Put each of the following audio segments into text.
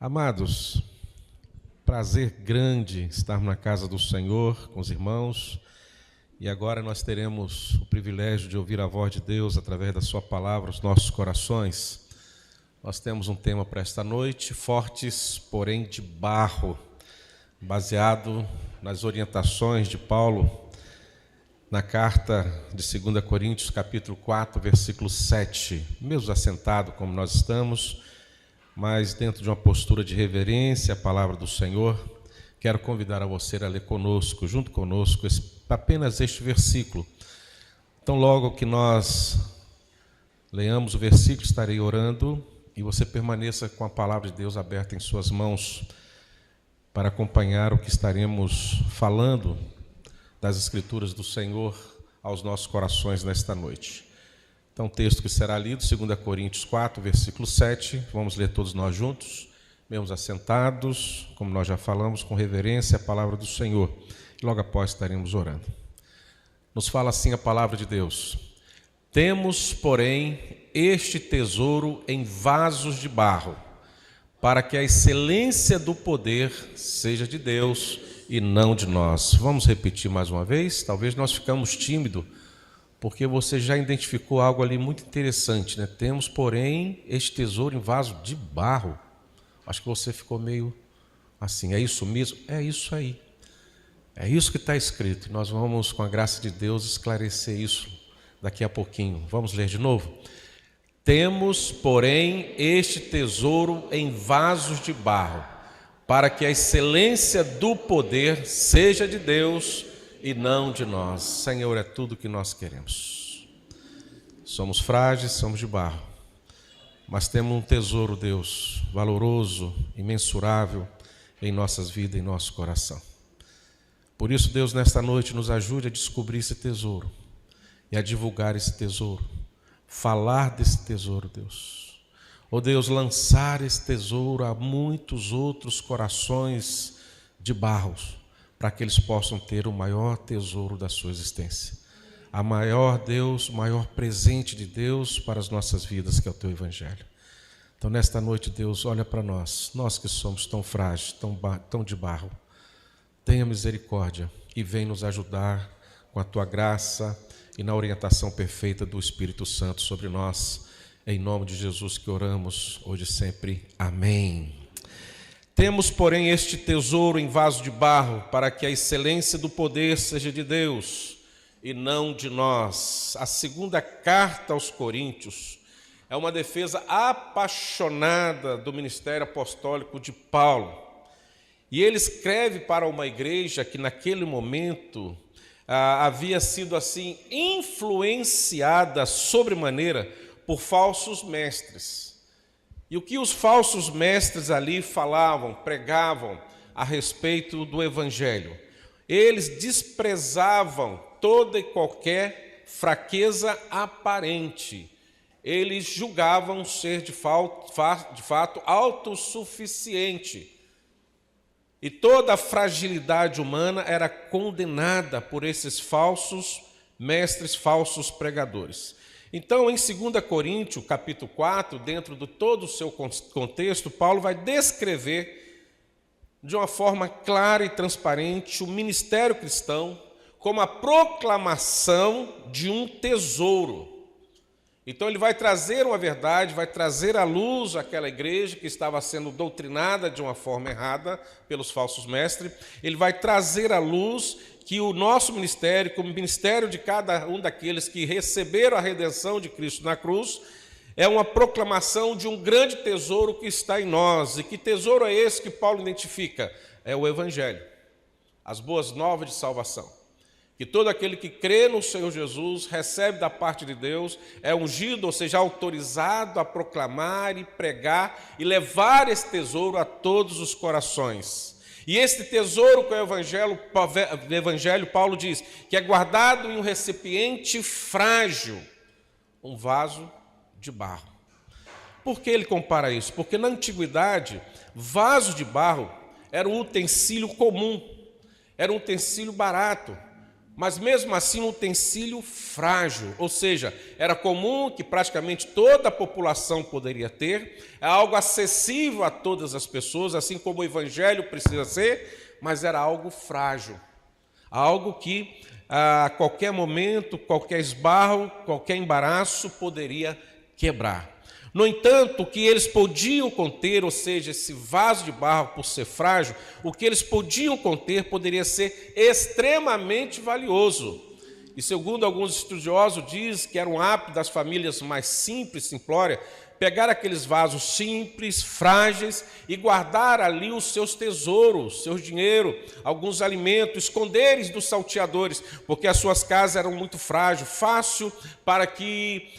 Amados, prazer grande estarmos na casa do Senhor com os irmãos, e agora nós teremos o privilégio de ouvir a voz de Deus através da sua palavra aos nossos corações. Nós temos um tema para esta noite: fortes, porém de barro, baseado nas orientações de Paulo na carta de 2 Coríntios, capítulo 4, versículo 7. Mesmo assentado como nós estamos, mas dentro de uma postura de reverência à palavra do Senhor, quero convidar a você a ler conosco, junto conosco, apenas este versículo. Então, logo que nós leamos o versículo, estarei orando e você permaneça com a palavra de Deus aberta em suas mãos para acompanhar o que estaremos falando das Escrituras do Senhor aos nossos corações nesta noite. Então, o texto que será lido, 2 Coríntios 4, versículo 7, vamos ler todos nós juntos, mesmo assentados, como nós já falamos, com reverência à palavra do Senhor, e logo após estaremos orando. Nos fala assim a palavra de Deus: temos, porém, este tesouro em vasos de barro, para que a excelência do poder seja de Deus e não de nós. Vamos repetir mais uma vez? Talvez nós ficamos tímidos, porque você já identificou algo ali muito interessante, né? Temos, porém, este tesouro em vaso de barro. Acho que você ficou meio assim, é isso mesmo? É isso aí. É isso que está escrito. E nós vamos, com a graça de Deus, esclarecer isso daqui a pouquinho. Vamos ler de novo? Temos, porém, este tesouro em vasos de barro, para que a excelência do poder seja de Deus e não de nós. Senhor, é tudo que nós queremos. Somos frágeis, somos de barro, mas temos um tesouro, Deus, valoroso, imensurável em nossas vidas, em nosso coração. Por isso, Deus, nesta noite nos ajude a descobrir esse tesouro e a divulgar esse tesouro, falar desse tesouro, Deus. Ó Deus, lançar esse tesouro a muitos outros corações de barros, para que eles possam ter o maior tesouro da sua existência. A maior, Deus, o maior presente de Deus para as nossas vidas, que é o Teu Evangelho. Então, nesta noite, Deus, olha para nós que somos tão frágeis, tão de barro. Tenha misericórdia e vem nos ajudar com a Tua graça e na orientação perfeita do Espírito Santo sobre nós. Em nome de Jesus que oramos, hoje e sempre. Amém. Temos, porém, este tesouro em vaso de barro, para que a excelência do poder seja de Deus e não de nós. A segunda carta aos Coríntios é uma defesa apaixonada do ministério apostólico de Paulo. E ele escreve para uma igreja que naquele momento havia sido assim influenciada sobremaneira por falsos mestres. E o que os falsos mestres ali falavam, pregavam a respeito do Evangelho? Eles desprezavam toda e qualquer fraqueza aparente. Eles julgavam ser de fato autossuficiente. E toda a fragilidade humana era condenada por esses falsos mestres, falsos pregadores. Então, em 2 Coríntios, capítulo 4, dentro de todo o seu contexto, Paulo vai descrever de uma forma clara e transparente o ministério cristão como a proclamação de um tesouro. Então, ele vai trazer uma verdade, vai trazer à luz aquela igreja que estava sendo doutrinada de uma forma errada pelos falsos mestres. Ele vai trazer à luz que o nosso ministério, como ministério de cada um daqueles que receberam a redenção de Cristo na cruz, é uma proclamação de um grande tesouro que está em nós. E que tesouro é esse que Paulo identifica? É o Evangelho, as boas novas de salvação. Que todo aquele que crê no Senhor Jesus, recebe da parte de Deus, é ungido, ou seja, autorizado a proclamar e pregar e levar esse tesouro a todos os corações. E este tesouro que é o Evangelho, Paulo diz, que é guardado em um recipiente frágil, um vaso de barro. Por que ele compara isso? Porque na antiguidade, vaso de barro era um utensílio comum, era um utensílio barato. mas mesmo assim um utensílio frágil, ou seja, era comum que praticamente toda a população poderia ter, é algo acessível a todas as pessoas, assim como o evangelho precisa ser, mas era algo frágil, algo que a qualquer momento, qualquer esbarro, qualquer embaraço poderia quebrar. No entanto, o que eles podiam conter, ou seja, esse vaso de barro, por ser frágil, o que eles podiam conter poderia ser extremamente valioso. E segundo alguns estudiosos, diz que era um hábito das famílias mais simples, simplórias, pegar aqueles vasos simples, frágeis e guardar ali os seus tesouros, seus dinheiro, alguns alimentos, esconderes dos salteadores, porque as suas casas eram muito frágeis, fácil para que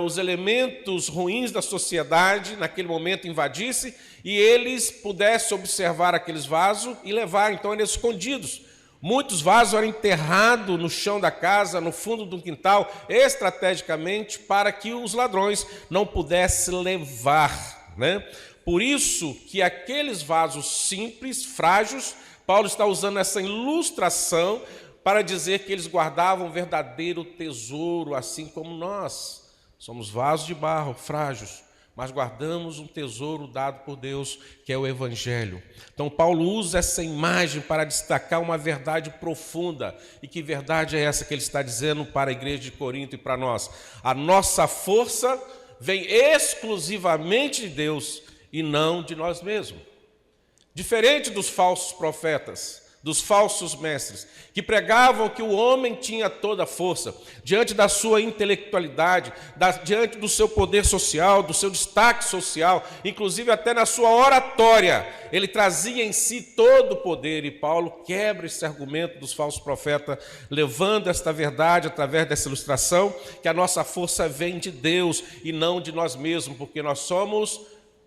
os elementos ruins da sociedade naquele momento invadissem e eles pudessem observar aqueles vasos e levar, então eles escondidos. Muitos vasos eram enterrados no chão da casa, no fundo do quintal, estrategicamente para que os ladrões não pudessem levar, né? Por isso que aqueles vasos simples, frágeis, Paulo está usando essa ilustração para dizer que eles guardavam um verdadeiro tesouro, assim como nós. Somos vasos de barro, frágeis, mas guardamos um tesouro dado por Deus, que é o Evangelho. Então, Paulo usa essa imagem para destacar uma verdade profunda. E que verdade é essa que ele está dizendo para a igreja de Corinto e para nós? A nossa força vem exclusivamente de Deus e não de nós mesmos. Diferente dos falsos profetas, dos falsos mestres, que pregavam que o homem tinha toda a força, diante da sua intelectualidade, diante do seu poder social, do seu destaque social, inclusive até na sua oratória, ele trazia em si todo o poder, e Paulo quebra esse argumento dos falsos profetas, levando esta verdade através dessa ilustração, que a nossa força vem de Deus e não de nós mesmos, porque nós somos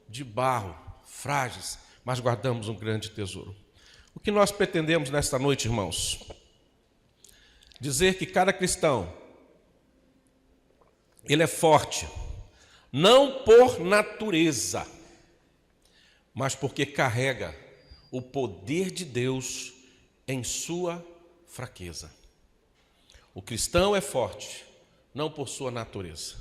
de barro, frágeis, mas guardamos um grande tesouro. O que nós pretendemos nesta noite, irmãos? Dizer que cada cristão, ele é forte, não por natureza, mas porque carrega o poder de Deus em sua fraqueza. O cristão é forte, não por sua natureza,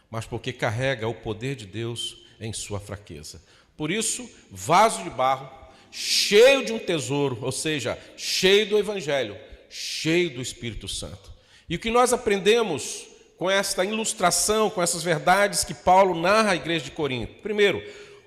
mas porque carrega o poder de Deus em sua fraqueza. Por isso, vaso de barro, cheio de um tesouro, ou seja, cheio do Evangelho, cheio do Espírito Santo. E o que nós aprendemos com esta ilustração, com essas verdades que Paulo narra à igreja de Corinto? Primeiro,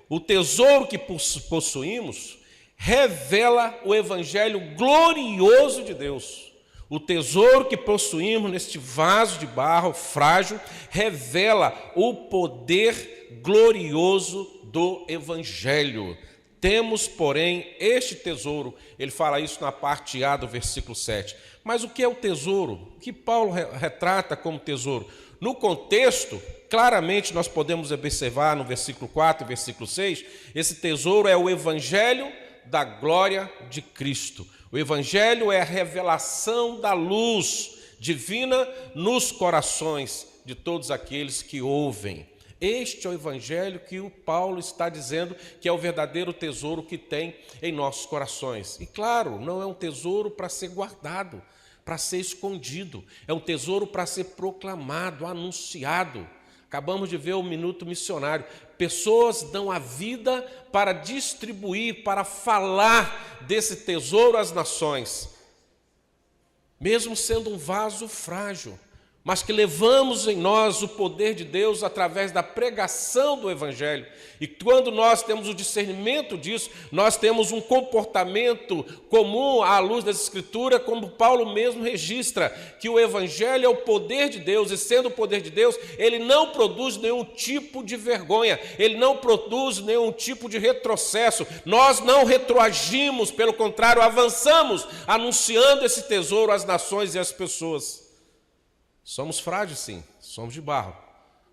o tesouro que possuímos revela o Evangelho glorioso de Deus. O tesouro que possuímos neste vaso de barro frágil revela o poder glorioso do Evangelho. Temos, porém, este tesouro, ele fala isso na parte A do versículo 7. Mas o que é o tesouro? O que Paulo retrata como tesouro? No contexto, claramente nós podemos observar no versículo 4 e versículo 6, esse tesouro é o Evangelho da glória de Cristo. O Evangelho é a revelação da luz divina nos corações de todos aqueles que ouvem. Este é o Evangelho que o Paulo está dizendo que é o verdadeiro tesouro que tem em nossos corações. E claro, não é um tesouro para ser guardado, para ser escondido. É um tesouro para ser proclamado, anunciado. Acabamos de ver o Minuto Missionário. Pessoas dão a vida para distribuir, para falar desse tesouro às nações. Mesmo sendo um vaso frágil, mas que levamos em nós o poder de Deus através da pregação do Evangelho. E quando nós temos o discernimento disso, nós temos um comportamento comum à luz das Escrituras, como Paulo mesmo registra, que o Evangelho é o poder de Deus, e sendo o poder de Deus, ele não produz nenhum tipo de vergonha, ele não produz nenhum tipo de retrocesso. Nós não retroagimos, pelo contrário, avançamos, anunciando esse tesouro às nações e às pessoas. Somos frágeis, sim, somos de barro,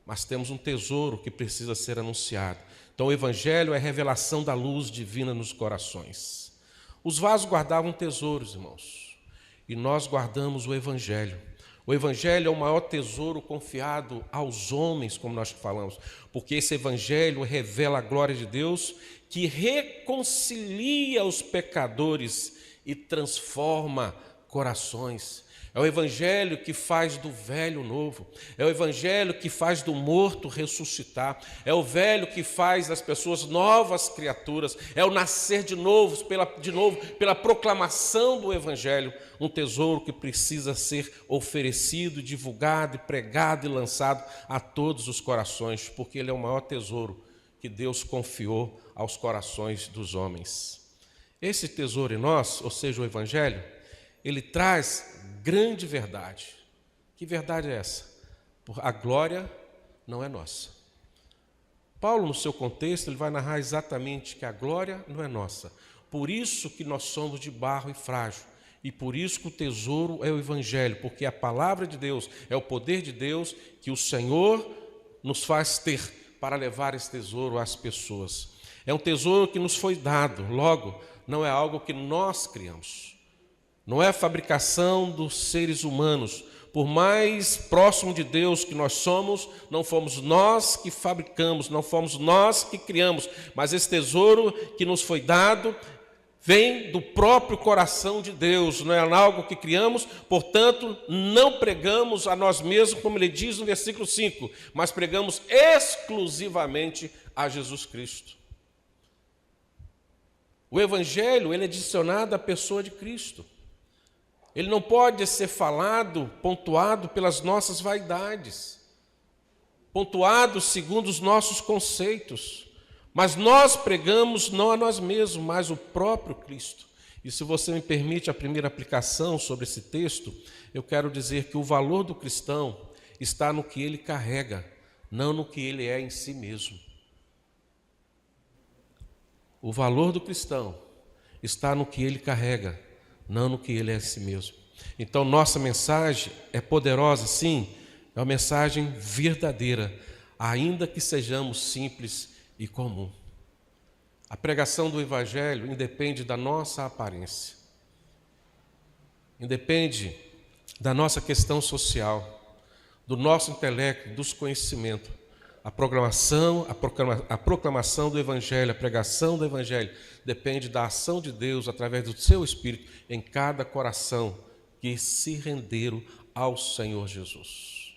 mas temos um tesouro que precisa ser anunciado. Então o Evangelho é a revelação da luz divina nos corações. Os vasos guardavam tesouros, irmãos, e nós guardamos o Evangelho. O Evangelho é o maior tesouro confiado aos homens, como nós falamos, porque esse Evangelho revela a glória de Deus, que reconcilia os pecadores e transforma corações. É o evangelho que faz do velho novo. É o evangelho que faz do morto ressuscitar. É o velho que faz das pessoas novas criaturas. É o nascer de novo pela proclamação do evangelho. Um tesouro que precisa ser oferecido, divulgado, pregado e lançado a todos os corações, porque ele é o maior tesouro que Deus confiou aos corações dos homens. Esse tesouro em nós, ou seja, o evangelho, ele traz grande verdade. Que verdade é essa? A glória não é nossa. Paulo, no seu contexto, ele vai narrar exatamente que a glória não é nossa. Por isso que nós somos de barro e frágil. E por isso que o tesouro é o evangelho, porque a palavra de Deus é o poder de Deus que o Senhor nos faz ter para levar esse tesouro às pessoas. É um tesouro que nos foi dado, logo, não é algo que nós criamos. Não é a fabricação dos seres humanos. Por mais próximo de Deus que nós somos, não fomos nós que fabricamos, não fomos nós que criamos, mas esse tesouro que nos foi dado vem do próprio coração de Deus, não é algo que criamos, portanto, não pregamos a nós mesmos, como ele diz no versículo 5, mas pregamos exclusivamente a Jesus Cristo. O evangelho, ele é adicionado à pessoa de Cristo. Ele não pode ser falado, pontuado pelas nossas vaidades, pontuado segundo os nossos conceitos, mas nós pregamos não a nós mesmos, mas o próprio Cristo. E se você me permite a primeira aplicação sobre esse texto, eu quero dizer que o valor do cristão está no que ele carrega, não no que ele é em si mesmo. O valor do cristão está no que ele carrega, não no que ele é em si mesmo. Então, nossa mensagem é poderosa, sim, é uma mensagem verdadeira, ainda que sejamos simples e comum. A pregação do evangelho independe da nossa aparência, independe da nossa questão social, do nosso intelecto, dos conhecimentos. A proclamação do evangelho, a pregação do evangelho depende da ação de Deus através do seu Espírito em cada coração que se renderam ao Senhor Jesus.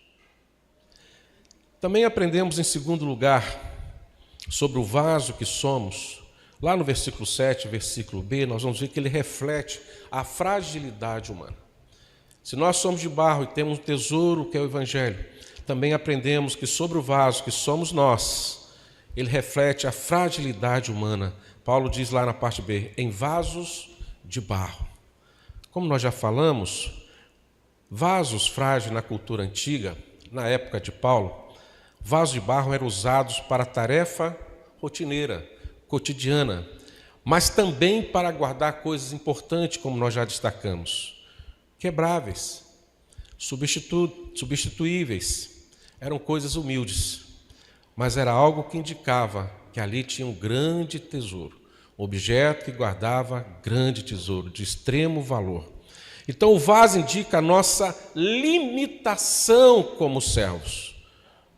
Também aprendemos em segundo lugar sobre o vaso que somos. Lá no versículo 7, versículo B, nós vamos ver que ele reflete a fragilidade humana. Se nós somos de barro e temos um tesouro que é o evangelho, também aprendemos que sobre o vaso que somos nós, ele reflete a fragilidade humana. Paulo diz lá na parte B, em vasos de barro. Como nós já falamos, vasos frágeis na cultura antiga, na época de Paulo, vasos de barro eram usados para tarefa rotineira, cotidiana, mas também para guardar coisas importantes, como nós já destacamos. Quebráveis, substituíveis, eram coisas humildes, mas era algo que indicava que ali tinha um grande tesouro, um objeto que guardava grande tesouro, de extremo valor. Então o vaso indica a nossa limitação como servos.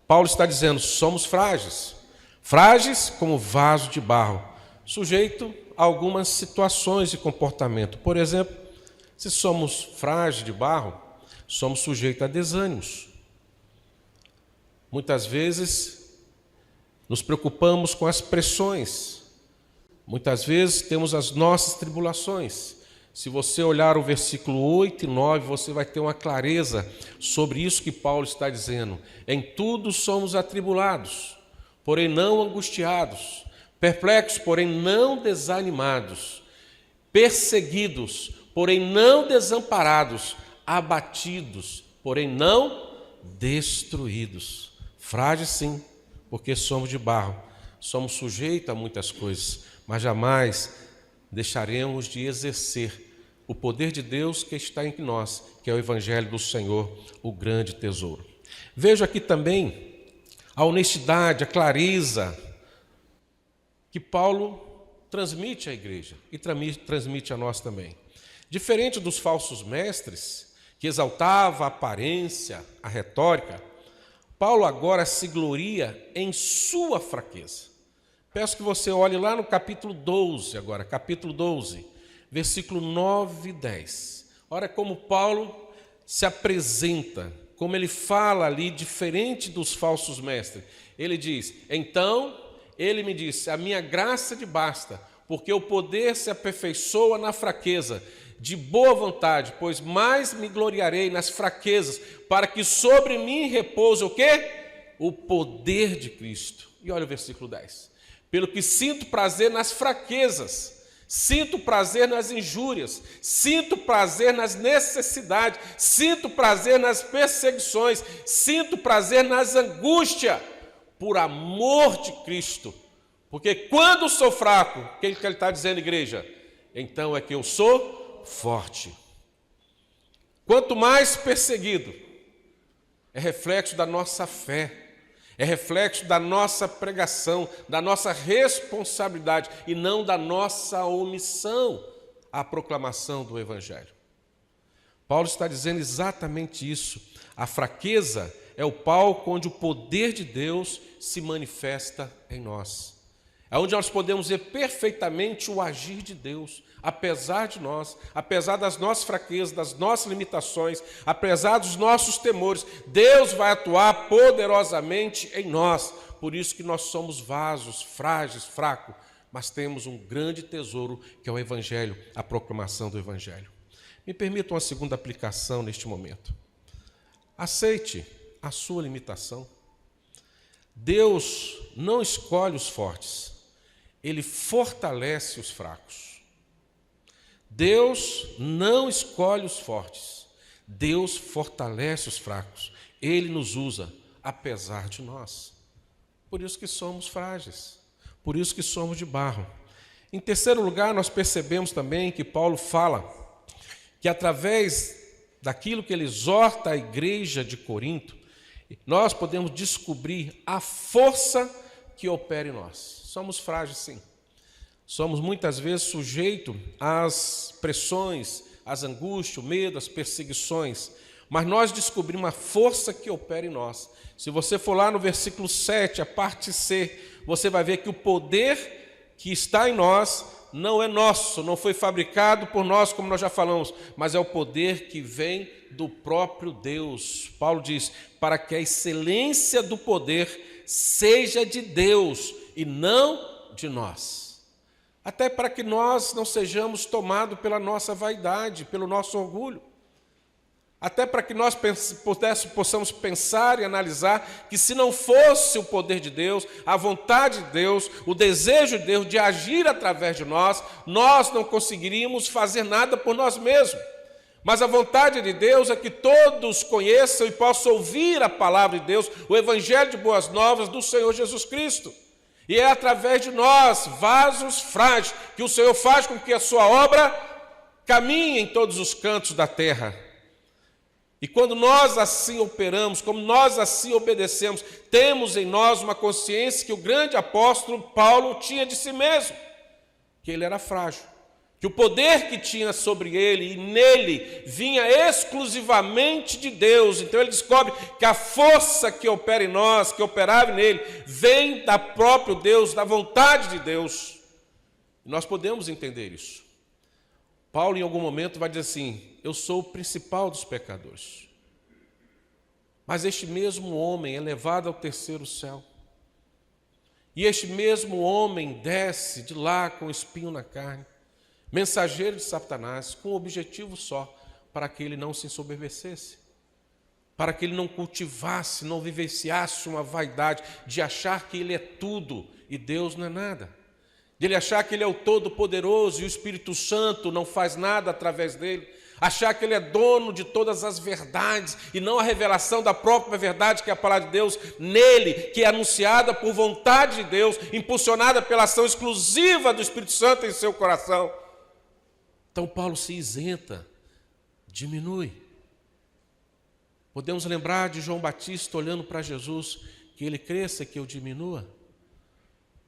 Paulo está dizendo, somos frágeis, frágeis como vaso de barro, sujeito a algumas situações de comportamento. Por exemplo, se somos frágeis de barro, somos sujeitos a desânimos. Muitas vezes nos preocupamos com as pressões, muitas vezes temos as nossas tribulações. Se você olhar o versículo 8 e 9, você vai ter uma clareza sobre isso que Paulo está dizendo. Em tudo somos atribulados, porém não angustiados, perplexos, porém não desanimados, perseguidos, porém não desamparados, abatidos, porém não destruídos. Frágeis sim, porque somos de barro, somos sujeitos a muitas coisas, mas jamais deixaremos de exercer o poder de Deus que está em nós, que é o Evangelho do Senhor, o grande tesouro. Vejo aqui também a honestidade, a clareza que Paulo transmite à igreja e transmite a nós também. Diferente dos falsos mestres, que exaltava a aparência, a retórica, Paulo agora se gloria em sua fraqueza. Peço que você olhe lá no capítulo 12 agora, capítulo 12, versículo 9 e 10. Olha como Paulo se apresenta, como ele fala ali, diferente dos falsos mestres. Ele diz: então ele me disse, a minha graça te basta, porque o poder se aperfeiçoa na fraqueza. De boa vontade, pois mais me gloriarei nas fraquezas, para que sobre mim repouse o quê? O poder de Cristo. E olha o versículo 10. Pelo que sinto prazer nas fraquezas, sinto prazer nas injúrias, sinto prazer nas necessidades, sinto prazer nas perseguições, sinto prazer nas angústias, por amor de Cristo. Porque quando sou fraco, o que ele está dizendo, igreja? Então é que eu sou forte. Quanto mais perseguido, é reflexo da nossa fé, é reflexo da nossa pregação, da nossa responsabilidade e não da nossa omissão à proclamação do Evangelho. Paulo está dizendo exatamente isso. A fraqueza é o palco onde o poder de Deus se manifesta em nós. É onde nós podemos ver perfeitamente o agir de Deus, apesar de nós, apesar das nossas fraquezas, das nossas limitações, apesar dos nossos temores, Deus vai atuar poderosamente em nós. Por isso que nós somos vasos frágeis, fracos, mas temos um grande tesouro que é o Evangelho, a proclamação do Evangelho. Me permita uma segunda aplicação neste momento. Aceite a sua limitação. Deus não escolhe os fortes, Ele fortalece os fracos. Deus não escolhe os fortes, Deus fortalece os fracos. Ele nos usa, apesar de nós. Por isso que somos frágeis, por isso que somos de barro. Em terceiro lugar, nós percebemos também que Paulo fala que através daquilo que ele exorta a igreja de Corinto, nós podemos descobrir a força que opera em nós. Somos frágeis, sim. Somos muitas vezes sujeitos às pressões, às angústias, o medo, às perseguições. Mas nós descobrimos a força que opera em nós. Se você for lá no versículo 7, a parte C, você vai ver que o poder que está em nós não é nosso, não foi fabricado por nós, como nós já falamos, mas é o poder que vem do próprio Deus. Paulo diz, para que a excelência do poder seja de Deus e não de nós. Até para que nós não sejamos tomados pela nossa vaidade, pelo nosso orgulho. Até para que nós possamos pensar e analisar que se não fosse o poder de Deus, a vontade de Deus, o desejo de Deus de agir através de nós, nós não conseguiríamos fazer nada por nós mesmos. Mas a vontade de Deus é que todos conheçam e possam ouvir a palavra de Deus, o evangelho de boas novas do Senhor Jesus Cristo. E é através de nós, vasos frágeis, que o Senhor faz com que a sua obra caminhe em todos os cantos da terra. E quando nós assim operamos, como nós assim obedecemos, temos em nós uma consciência que o grande apóstolo Paulo tinha de si mesmo, que ele era frágil, que o poder que tinha sobre ele e nele vinha exclusivamente de Deus. Então ele descobre que a força que opera em nós, que operava nele, vem da próprio Deus, da vontade de Deus. E nós podemos entender isso. Paulo em algum momento vai dizer assim, eu sou o principal dos pecadores. Mas este mesmo homem é levado ao terceiro céu. E este mesmo homem desce de lá com o espinho na carne, mensageiro de Satanás, com um objetivo só, para que ele não se ensoberbecesse, para que ele não cultivasse, não vivenciasse uma vaidade de achar que ele é tudo e Deus não é nada. De ele achar que ele é o Todo-Poderoso e o Espírito Santo não faz nada através dele, achar que ele é dono de todas as verdades e não a revelação da própria verdade, que é a palavra de Deus nele, que é anunciada por vontade de Deus, impulsionada pela ação exclusiva do Espírito Santo em seu coração. Então Paulo se isenta, diminui. Podemos lembrar de João Batista olhando para Jesus, que ele cresça, que eu diminua.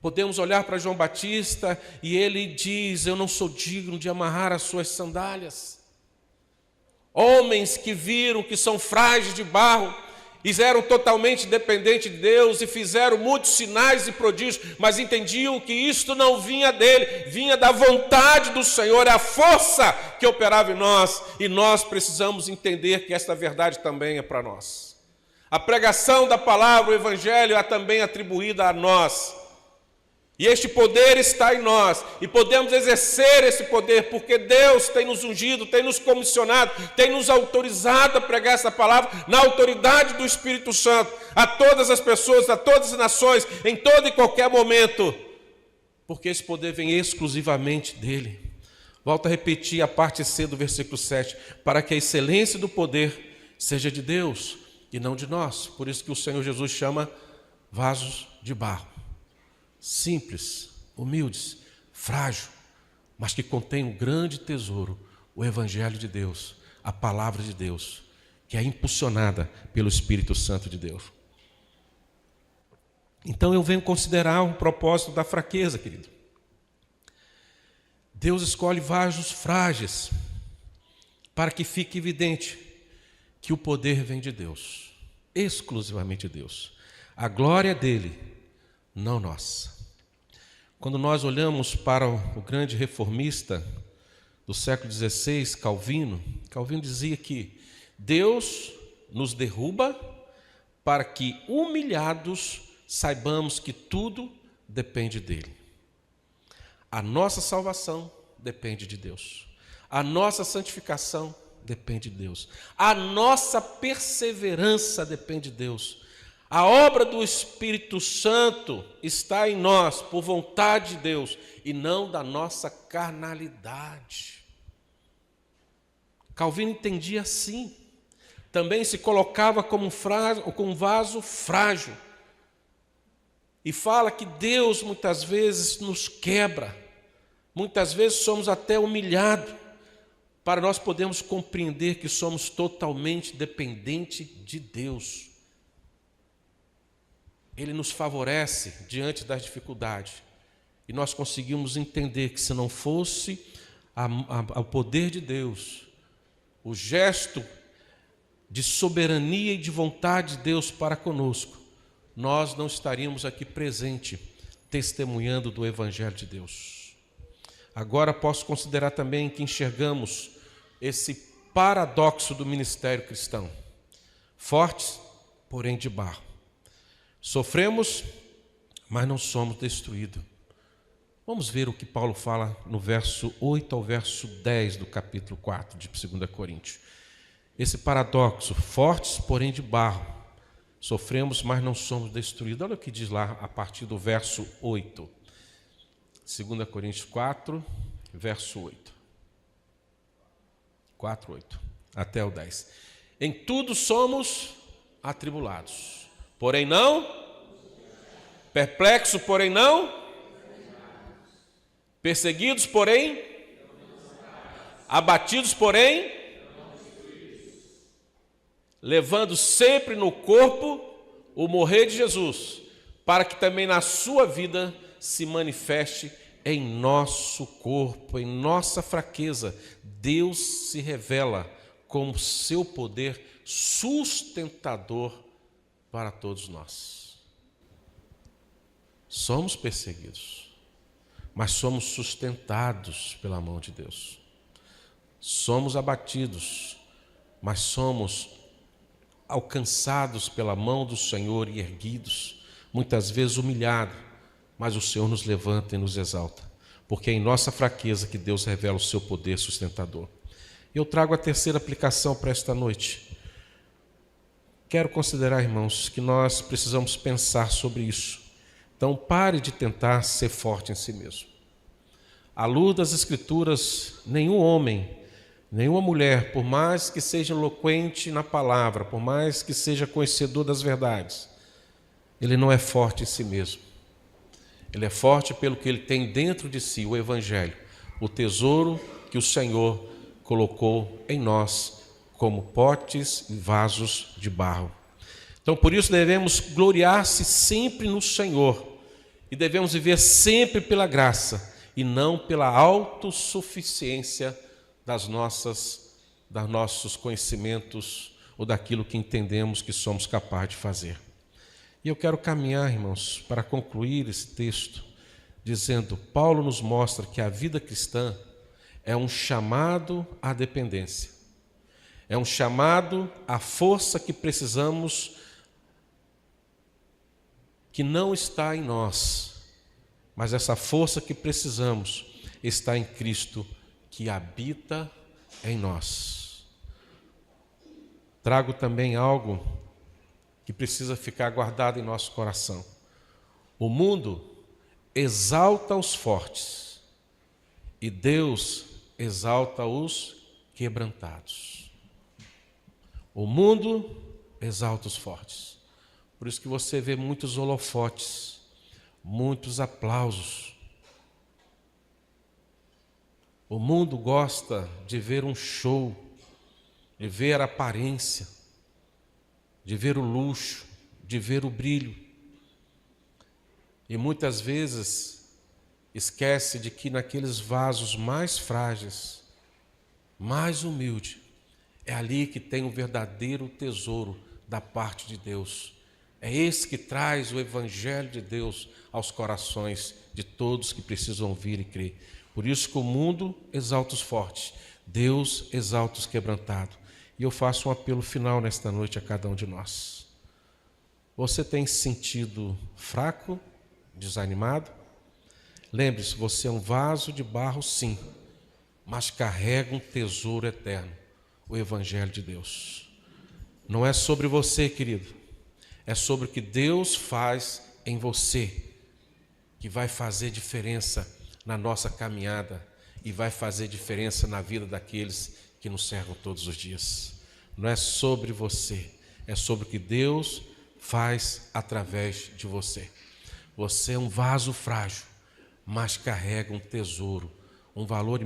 Podemos olhar para João Batista e ele diz, eu não sou digno de amarrar as suas sandálias. Homens que viram que são frágeis de barro e eram totalmente dependentes de Deus e fizeram muitos sinais e prodígios, mas entendiam que isto não vinha dele, vinha da vontade do Senhor, é a força que operava em nós, e nós precisamos entender que esta verdade também é para nós. A pregação da palavra, o evangelho, é também atribuída a nós. E este poder está em nós, e podemos exercer esse poder, porque Deus tem nos ungido, tem nos comissionado, tem nos autorizado a pregar essa palavra, na autoridade do Espírito Santo, a todas as pessoas, a todas as nações, em todo e qualquer momento, porque esse poder vem exclusivamente dele. Volto a repetir a parte C do versículo 7, para que a excelência do poder seja de Deus e não de nós. Por isso que o Senhor Jesus chama vasos de barro. Simples, humildes, frágil, mas que contém um grande tesouro, o Evangelho de Deus, a Palavra de Deus, que é impulsionada pelo Espírito Santo de Deus. Então eu venho considerar um propósito da fraqueza, querido. Deus escolhe vasos frágeis, para que fique evidente que o poder vem de Deus, exclusivamente de Deus. A glória é dele, não nossa. Quando nós olhamos para o grande reformista do século XVI, Calvino dizia que Deus nos derruba para que, humilhados, saibamos que tudo depende dele. A nossa salvação depende de Deus. A nossa santificação depende de Deus. A nossa perseverança depende de Deus. A obra do Espírito Santo está em nós por vontade de Deus e não da nossa carnalidade. Calvino entendia assim. Também se colocava como um vaso frágil. E fala que Deus muitas vezes nos quebra. Muitas vezes somos até humilhados para nós podermos compreender que somos totalmente dependentes de Deus. Ele nos favorece diante das dificuldades. E nós conseguimos entender que se não fosse o poder de Deus, o gesto de soberania e de vontade de Deus para conosco, nós não estaríamos aqui presentes, testemunhando do Evangelho de Deus. Agora posso considerar também que enxergamos esse paradoxo do ministério cristão. Fortes, porém de barro. Sofremos, mas não somos destruídos. Vamos ver o que Paulo fala no verso 8 ao verso 10 do capítulo 4 de 2 Coríntios. Esse paradoxo, fortes, porém de barro. Sofremos, mas não somos destruídos. Olha o que diz lá a partir do verso 8. 2 Coríntios 4, verso 8. 4, 8, até o 10. Em tudo somos atribulados, porém não, perplexos, porém não, perseguidos, porém, abatidos, porém, levando sempre no corpo o morrer de Jesus, para que também na sua vida se manifeste em nosso corpo, em nossa fraqueza. Deus se revela como seu poder sustentador para todos nós. Somos perseguidos, mas somos sustentados pela mão de Deus. Somos abatidos, mas somos alcançados pela mão do Senhor e erguidos, muitas vezes humilhados, mas o Senhor nos levanta e nos exalta, porque é em nossa fraqueza que Deus revela o seu poder sustentador. Eu trago a terceira aplicação para esta noite. Quero considerar, irmãos, que nós precisamos pensar sobre isso. Então, pare de tentar ser forte em si mesmo. À luz das Escrituras, nenhum homem, nenhuma mulher, por mais que seja eloquente na palavra, por mais que seja conhecedor das verdades, ele não é forte em si mesmo. Ele é forte pelo que ele tem dentro de si, o Evangelho, o tesouro que o Senhor colocou em nós como potes e vasos de barro. Então, por isso devemos gloriar-se sempre no Senhor e devemos viver sempre pela graça e não pela autossuficiência dos nossos conhecimentos, ou daquilo que entendemos que somos capazes de fazer. E eu quero caminhar, irmãos, para concluir esse texto, dizendo: Paulo nos mostra que a vida cristã é um chamado à dependência, é um chamado à força que precisamos, que não está em nós, mas essa força que precisamos está em Cristo, que habita em nós. Trago também algo que precisa ficar guardado em nosso coração. O mundo exalta os fortes e Deus exalta os quebrantados. O mundo exalta os fortes. Por isso que você vê muitos holofotes, muitos aplausos. O mundo gosta de ver um show, de ver a aparência, de ver o luxo, de ver o brilho. E muitas vezes esquece de que naqueles vasos mais frágeis, mais humildes, é ali que tem o verdadeiro tesouro da parte de Deus. É esse que traz o Evangelho de Deus aos corações de todos que precisam ouvir e crer. Por isso que o mundo exalta os fortes, Deus exalta os quebrantados. E eu faço um apelo final nesta noite a cada um de nós. Você tem se sentido fraco, desanimado? Lembre-se, você é um vaso de barro, sim, mas carrega um tesouro eterno, o Evangelho de Deus. Não é sobre você, querido, é sobre o que Deus faz em você, que vai fazer diferença na nossa caminhada e vai fazer diferença na vida daqueles que nos cercam todos os dias. Não é sobre você, é sobre o que Deus faz através de você. Você é um vaso frágil, mas carrega um tesouro, um valor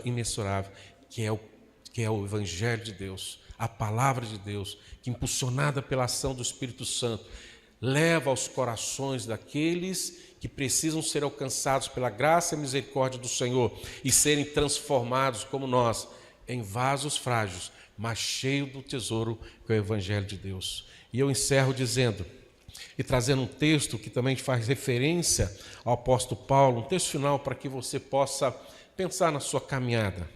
imensurável, que é o Evangelho de Deus, a palavra de Deus, que impulsionada pela ação do Espírito Santo, leva aos corações daqueles que precisam ser alcançados pela graça e misericórdia do Senhor e serem transformados como nós, em vasos frágeis, mas cheios do tesouro que é o Evangelho de Deus. E eu encerro dizendo, e trazendo um texto que também faz referência ao apóstolo Paulo, um texto final para que você possa pensar na sua caminhada,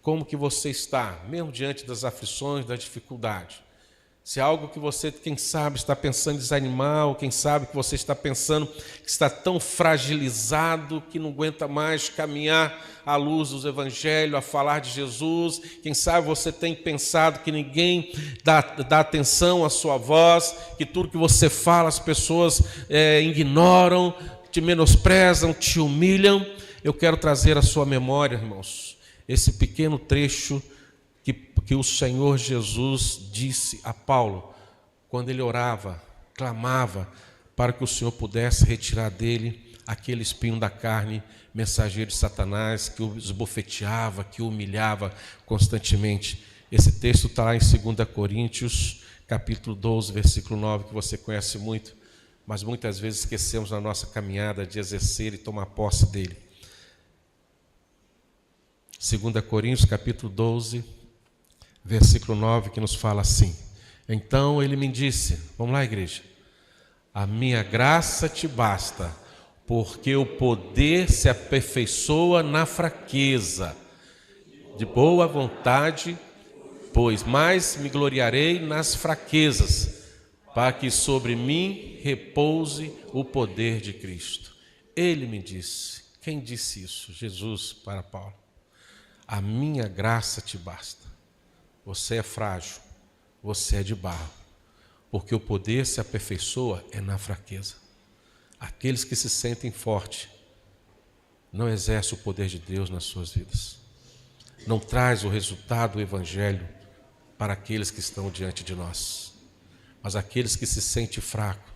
como que você está, mesmo diante das aflições, da dificuldade. Se é algo que você, quem sabe, está pensando em desanimar, ou quem sabe que você está pensando que está tão fragilizado que não aguenta mais caminhar à luz do Evangelho, a falar de Jesus. Quem sabe você tem pensado que ninguém dá atenção à sua voz, que tudo que você fala as pessoas ignoram, te menosprezam, te humilham. Eu quero trazer à sua memória, irmãos, esse pequeno trecho que o Senhor Jesus disse a Paulo, quando ele orava, clamava, para que o Senhor pudesse retirar dele aquele espinho da carne, mensageiro de Satanás, que o esbofeteava, que o humilhava constantemente. Esse texto está lá em 2 Coríntios, capítulo 12, versículo 9, que você conhece muito, mas muitas vezes esquecemos na nossa caminhada de exercer e tomar posse dele. 2 Coríntios, capítulo 12, versículo 9, que nos fala assim: então ele me disse, vamos lá, igreja, a minha graça te basta, porque o poder se aperfeiçoa na fraqueza. De boa vontade, pois mais me gloriarei nas fraquezas, para que sobre mim repouse o poder de Cristo. Ele me disse. Quem disse isso? Jesus para Paulo. A minha graça te basta. Você é frágil, você é de barro, porque o poder se aperfeiçoa é na fraqueza. Aqueles que se sentem fortes não exercem o poder de Deus nas suas vidas. Não traz o resultado do Evangelho para aqueles que estão diante de nós. Mas aqueles que se sentem fracos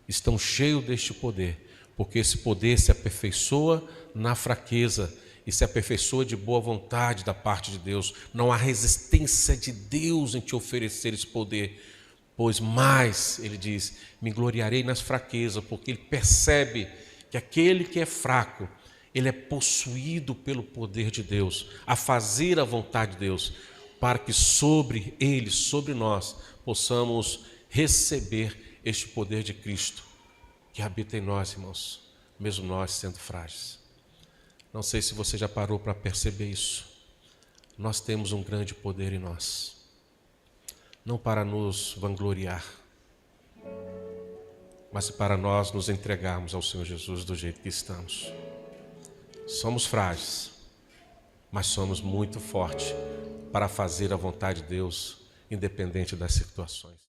estão cheios deste poder, porque esse poder se aperfeiçoa na fraqueza e se aperfeiçoa de boa vontade da parte de Deus. Não há resistência de Deus em te oferecer esse poder, pois mais, ele diz, me gloriarei nas fraquezas, porque ele percebe que aquele que é fraco, ele é possuído pelo poder de Deus, a fazer a vontade de Deus. para que sobre ele, sobre nós, possamos receber este poder de Cristo que habita em nós, irmãos, mesmo nós sendo frágeis. Não sei se você já parou para perceber isso. Nós temos um grande poder em nós, não para nos vangloriar, mas para nós nos entregarmos ao Senhor Jesus do jeito que estamos. Somos frágeis, mas somos muito fortes para fazer a vontade de Deus, independente das situações.